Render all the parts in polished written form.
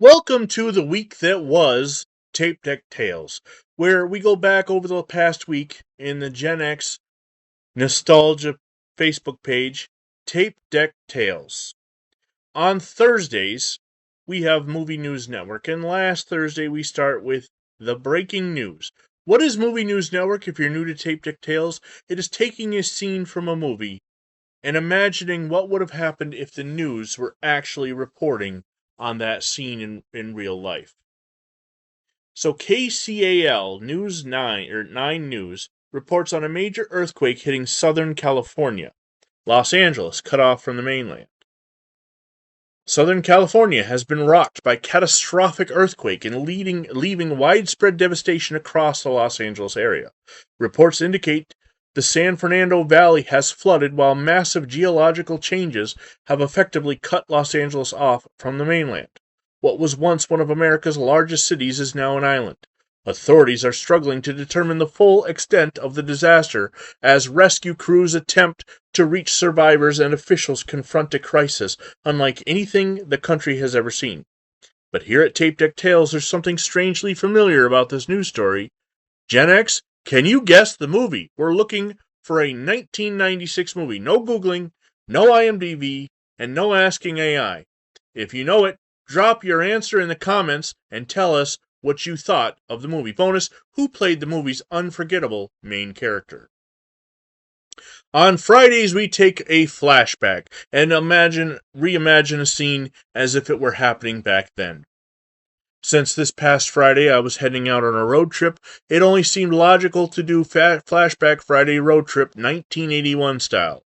Welcome to the week that was Tape Deck Tales, where we go back over the past week in the Gen X Nostalgia Facebook page, Tape Deck Tales. On Thursdays, we have Movie News Network, and last Thursday we start with the breaking news. What is Movie News Network? If you're new to Tape Deck Tales, it is taking a scene from a movie and imagining what would have happened if the news were actually reporting on that scene in real life. So KCAL News 9 News reports on a major earthquake hitting Southern California. Los Angeles cut off from the mainland. Southern California has been rocked by catastrophic earthquake and leaving widespread devastation across the Los Angeles area. Reports indicate the San Fernando Valley has flooded while massive geological changes have effectively cut Los Angeles off from the mainland. What was once one of America's largest cities is now an island. Authorities are struggling to determine the full extent of the disaster as rescue crews attempt to reach survivors and officials confront a crisis unlike anything the country has ever seen. But here at Tape Deck Tales, there's something strangely familiar about this news story. Gen X, can you guess the movie? We're looking for a 1996 movie. No Googling, no IMDb, and no asking AI. If you know it, drop your answer in the comments and tell us what you thought of the movie. Bonus, who played the movie's unforgettable main character? On Fridays, we take a flashback and reimagine a scene as if it were happening back then. Since this past Friday I was heading out on a road trip, it only seemed logical to do Flashback Friday road trip 1981 style.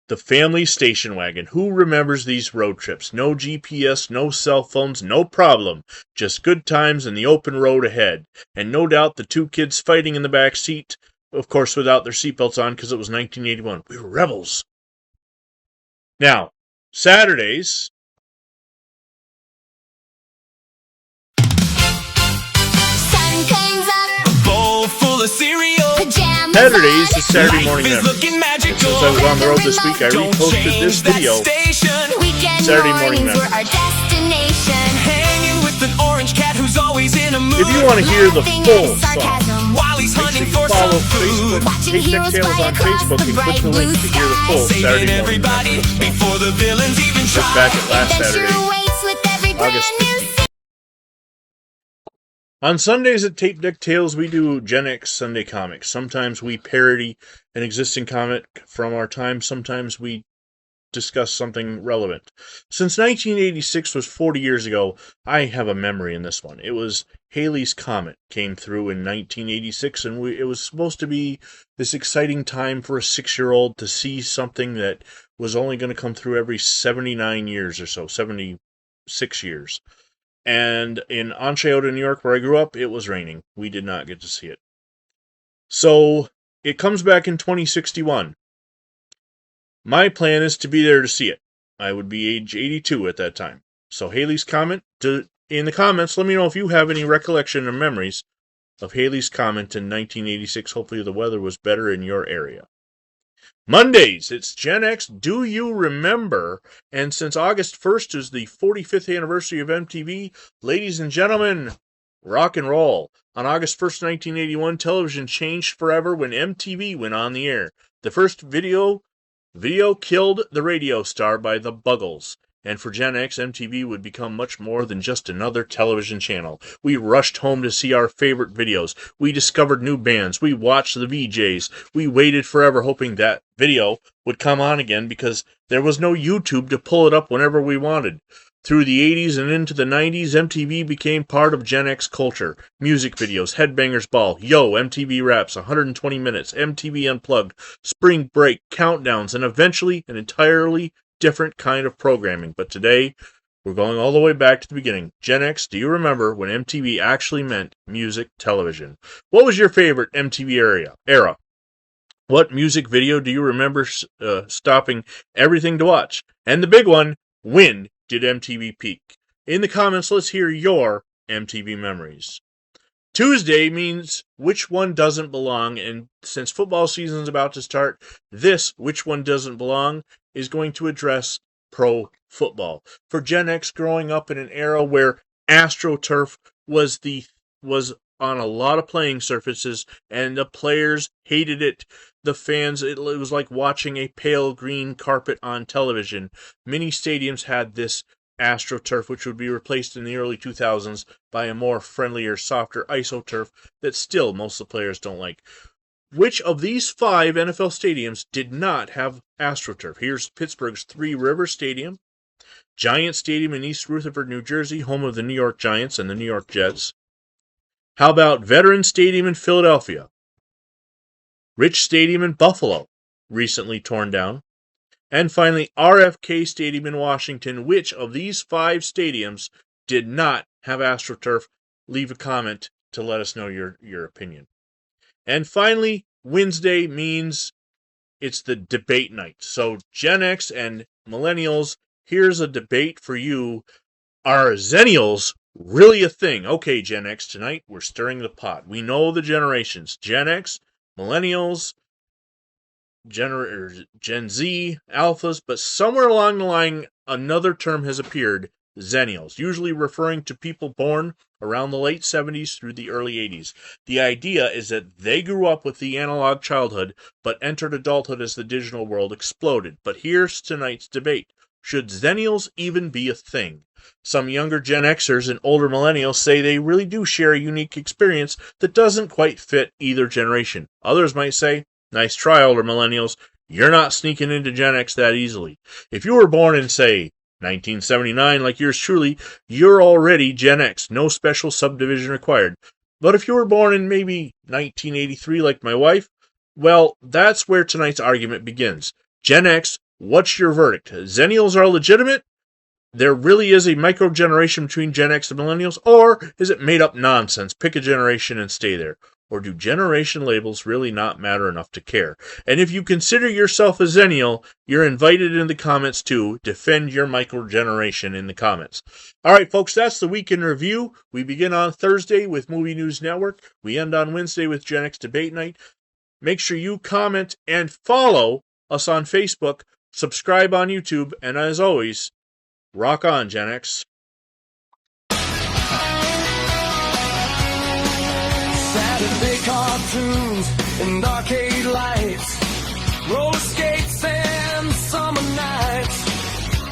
The family station wagon. Who remembers these road trips? No GPS, no cell phones, no problem. Just good times and the open road ahead. And no doubt the two kids fighting in the back seat, of course without their seatbelts on because it was 1981. We were rebels. Now, Saturdays... Saturdays is Saturday morning memories. And since I was on the road this week, I reposted this video, Saturday morning memories. If you want to hear the full song, make sure you follow Facebook, Tape Deck Tales on Facebook, and click the link to hear the full Saturday morning memories song. Look back at last Saturday, August 15th. On Sundays at Tape Deck Tales, we do Gen X Sunday Comics. Sometimes we parody an existing comic from our time. Sometimes we discuss something relevant. Since 1986 was 40 years ago, I have a memory in this one. It was Halley's Comet came through in 1986, and it was supposed to be this exciting time for a 6-year-old to see something that was only going to come through every 79 years or so, 76 years. And in Onchaota, New York, where I grew up, it was raining. We did not get to see it. So, it comes back in 2061. My plan is to be there to see it. I would be age 82 at that time. So, Halley's Comet, in the comments, let me know if you have any recollection or memories of Halley's Comet in 1986. Hopefully the weather was better in your area. Mondays, it's Gen X Do You Remember? And since August 1st is the 45th anniversary of MTV, ladies and gentlemen, rock and roll. On August 1st, 1981, television changed forever when MTV went on the air. The first video killed the radio star by the Buggles. And for Gen X, MTV would become much more than just another television channel. We rushed home to see our favorite videos. We discovered new bands. We watched the VJs. We waited forever hoping that video would come on again because there was no YouTube to pull it up whenever we wanted. Through the 80s and into the 90s, MTV became part of Gen X culture. Music videos, Headbangers Ball, Yo, MTV Raps, 120 Minutes, MTV Unplugged, Spring Break, Countdowns, and eventually an entirely different kind of programming. But today, we're going all the way back to the beginning. Gen X, do you remember when MTV actually meant music television? What was your favorite MTV era? What music video do you remember stopping everything to watch? And the big one, when did MTV peak? In the comments, let's hear your MTV memories. Tuesday means which one doesn't belong, and since football season is about to start, this which one doesn't belong is going to address pro football. For Gen X growing up in an era where AstroTurf was on a lot of playing surfaces, and the players hated it. The fans, it was like watching a pale green carpet on television. Many stadiums had this AstroTurf, which would be replaced in the early 2000s by a more friendlier, softer IsoTurf that still most of the players don't like. Which of these 5 NFL stadiums did not have AstroTurf? Here's Pittsburgh's Three Rivers Stadium, Giant Stadium in East Rutherford, New Jersey, home of the New York Giants and the New York Jets. How about Veterans Stadium in Philadelphia? Rich Stadium in Buffalo, recently torn down. And finally, RFK Stadium in Washington. Which of these 5 stadiums did not have AstroTurf? Leave a comment to let us know your opinion. And finally, Wednesday means it's the debate night. So Gen X and Millennials, here's a debate for you. Are Zennials really a thing? Okay, Gen X, tonight we're stirring the pot. We know the generations. Gen X, Millennials, Gen Z, Alphas, but somewhere along the line, another term has appeared, Zennials, usually referring to people born around the late 70s through the early 80s. The idea is that they grew up with the analog childhood, but entered adulthood as the digital world exploded. But here's tonight's debate. Should Zennials even be a thing? Some younger Gen Xers and older Millennials say they really do share a unique experience that doesn't quite fit either generation. Others might say, nice try, older Millennials. You're not sneaking into Gen X that easily. If you were born in, say, 1979, like yours truly, you're already Gen X. No special subdivision required. But if you were born in maybe 1983, like my wife, well, that's where tonight's argument begins. Gen X, what's your verdict? Zennials are legitimate? There really is a micro-generation between Gen X and Millennials? Or is it made-up nonsense? Pick a generation and stay there. Or do generation labels really not matter enough to care? And if you consider yourself a Zennial, you're invited in the comments to defend your micro-generation in the comments. All right, folks, that's the Week in Review. We begin on Thursday with Movie News Network. We end on Wednesday with Gen X Debate Night. Make sure you comment and follow us on Facebook, subscribe on YouTube, and as always, rock on, Gen X. Saturday cartoons and arcade lights, roller skates and summer nights,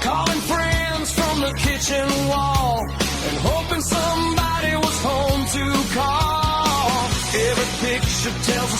calling friends from the kitchen wall and hoping somebody was home to call. Every picture tells a